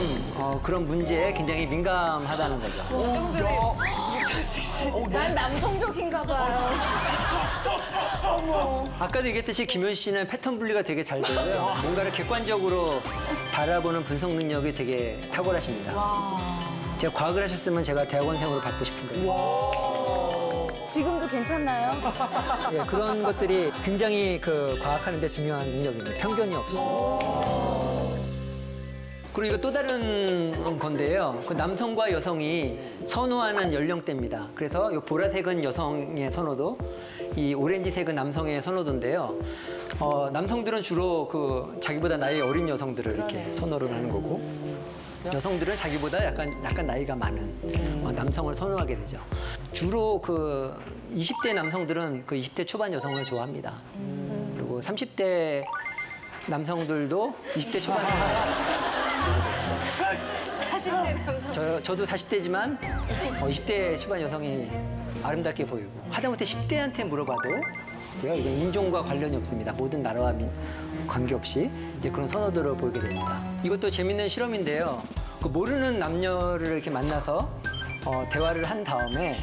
그런 문제에 굉장히 민감하다는 거죠. 걱정들이 문천식 씨. 난 남성적인가 봐요. 어머. 아까도 얘기했듯이 김효진 씨는 패턴 분리가 되게 잘 되고요. 뭔가를 객관적으로 바라보는 분석 능력이 되게 탁월하십니다. 제가 과학을 하셨으면 제가 대학원생으로 받고 싶은데요. 지금도 괜찮나요? 예, 그런 것들이 굉장히 과학하는 데 중요한 능력입니다. 편견이 없어요. 그리고 이거 또 다른 건데요. 그 남성과 여성이 선호하는 연령대입니다. 그래서 이 보라색은 여성의 선호도, 이 오렌지색은 남성의 선호도인데요. 남성들은 주로 자기보다 나이 어린 여성들을 이렇게 선호를 하는 거고, 여성들은 자기보다 약간 나이가 많은 남성을 선호하게 되죠. 주로 20대 남성들은 20대 초반 여성을 좋아합니다. 그리고 30대 남성들도 20대 초반 40대 남성. 저도 40대지만 20대 초반 여성이 아름답게 보이고, 하다못해 10대한테 물어봐도 이건 인종과 관련이 없습니다. 모든 나라와 관계없이 그런 선호도를 보이게 됩니다. 이것도 재밌는 실험인데요. 모르는 남녀를 이렇게 만나서 대화를 한 다음에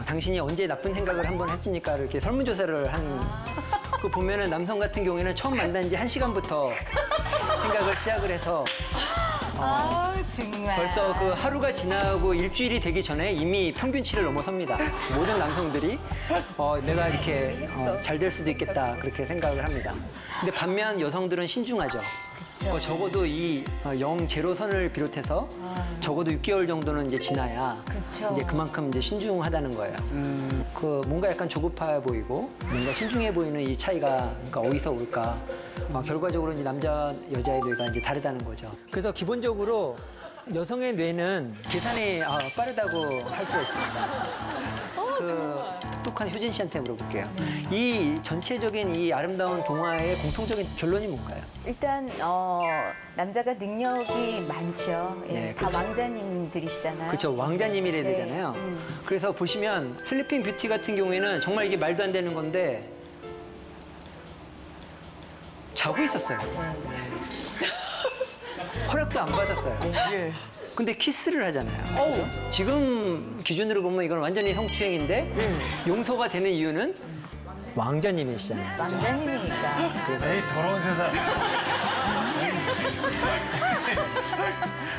당신이 언제 나쁜 생각을 한번 했습니까? 이렇게 설문조사를 그 보면은 남성 같은 경우에는 처음 만난 지 1시간부터 생각을 시작을 해서 정말. 벌써 하루가 지나고 일주일이 되기 전에 이미 평균치를 넘어섭니다. 모든 남성들이 내가 이렇게 잘 될 수도 있겠다 그렇게 생각을 합니다. 근데 반면 여성들은 신중하죠. 적어도 이 0, 제로선을 비롯해서 적어도 6개월 정도는 이제 지나야 이제 그만큼 이제 신중하다는 거예요. 뭔가 약간 조급해 보이고 뭔가 신중해 보이는 이 차이가 그러니까 어디서 올까? 결과적으로 이제 남자 여자의 뇌가 이제 다르다는 거죠. 그래서 기본적으로 여성의 뇌는 계산이 빠르다고 할 수가 있습니다. 속한 효진 씨한테 물어볼게요. 이 전체적인 이 아름다운 동화의 공통적인 결론이 뭔가요? 일단 남자가 능력이 많죠. 예, 네, 다 그렇죠. 왕자님들이시잖아요. 그렇죠. 왕자님이래야 네. 되잖아요. 그래서 보시면 슬리핑 뷰티 같은 경우에는 정말 이게 말도 안 되는 건데 자고 있었어요. 허락도 안 받았어요. 근데 키스를 하잖아요. 그죠? 지금 기준으로 보면 이건 완전히 성추행인데 용서가 되는 이유는 왕자님이시잖아요. 왕자님이니까. 에이, 더러운 세상.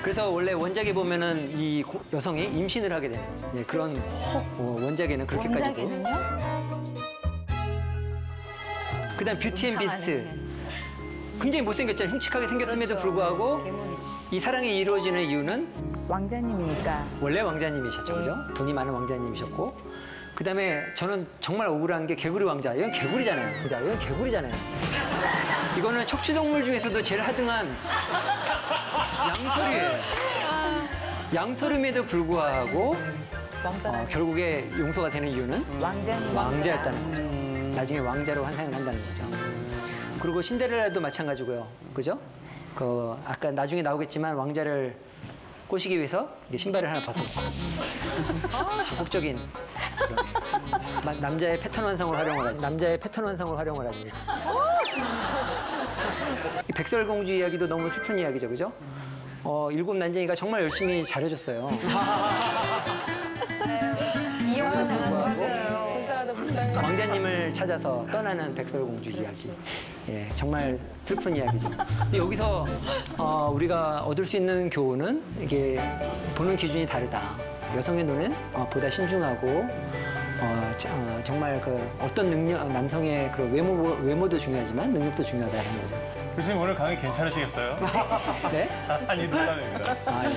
그래서 원래 원작에 보면은 이 여성이 임신을 하게 되는 그런 원작에는 그렇게까지도. 원작에는요? 그다음 뷰티 앤 비스트. 굉장히 못생겼잖아요. 흉측하게 생겼음에도 그렇죠. 불구하고 괴물이지. 이 사랑이 이루어지는 이유는 왕자님이니까. 원래 왕자님이셨죠, 그죠? 돈이 많은 왕자님이셨고, 그다음에 저는 정말 억울한 게 개구리 왕자. 이건 개구리잖아요. 이건 개구리잖아요. 이거는 척추동물 중에서도 제일 하등한 양서류예요. 양서류임에도 불구하고 결국에 용서가 되는 이유는 왕자였다는 거죠. 나중에 왕자로 환상을 한다는 거죠. 그리고 신데렐라도 마찬가지고요. 그죠? 아까 나중에 나오겠지만 왕자를 꼬시기 위해서 이제 신발을 하나 벗어놓고 적극적인 남자의 패턴 완성을 활용을 하지. 이 백설공주 이야기도 너무 슬픈 이야기죠, 그죠? 일곱 난쟁이가 정말 열심히 잘해줬어요. 이용을 당하고. 왕자님을 찾아서 떠나는 백설공주 이야기. 예, 정말 슬픈 이야기죠. 근데 여기서 우리가 얻을 수 있는 교훈은 이게 보는 기준이 다르다. 여성의 눈은 보다 신중하고 정말 어떤 능력, 남성의 그 외모도 중요하지만 능력도 중요하다는 거죠. 교수님 오늘 강의 괜찮으시겠어요? 네? 아니, 농담입니다. 예.